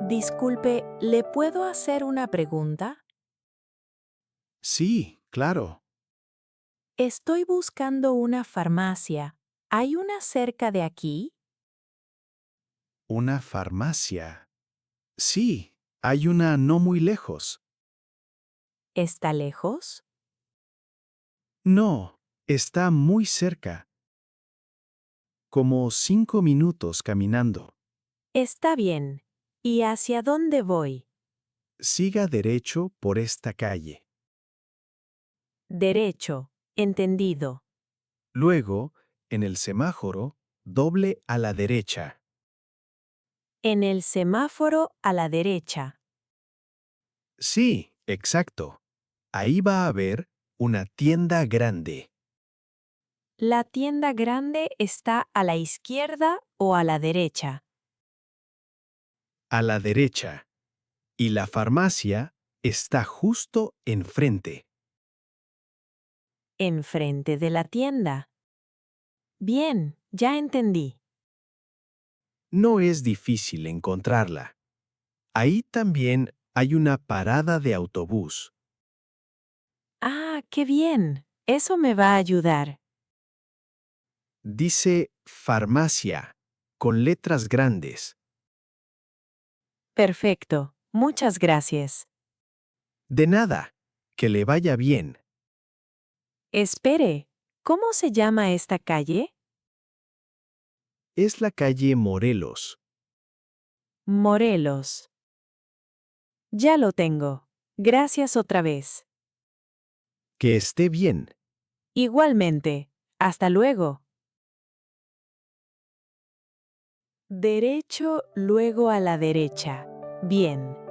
Disculpe, ¿le puedo hacer una pregunta? Sí, claro. Estoy buscando una farmacia. ¿Hay una cerca de aquí? ¿Una farmacia? Sí, hay una no muy lejos. ¿Está lejos? No, está muy cerca, como 5 minutos caminando. Está bien. ¿Y hacia dónde voy? Siga derecho por esta calle. Derecho. Entendido. Luego, en el semáforo, doble a la derecha. En el semáforo a la derecha. Sí, exacto. Ahí va a haber una tienda grande. ¿La tienda grande está a la izquierda o a la derecha? A la derecha. Y la farmacia está justo enfrente. Enfrente de la tienda. Bien, ya entendí. No es difícil encontrarla. Ahí también hay una parada de autobús. Ah, qué bien. Eso me va a ayudar. Dice farmacia, con letras grandes. Perfecto. Muchas gracias. De nada, que le vaya bien. Espere, ¿cómo se llama esta calle? Es la calle Morelos. Morelos. Ya lo tengo. Gracias otra vez. Que esté bien. Igualmente. Hasta luego. Derecho, luego a la derecha. Bien.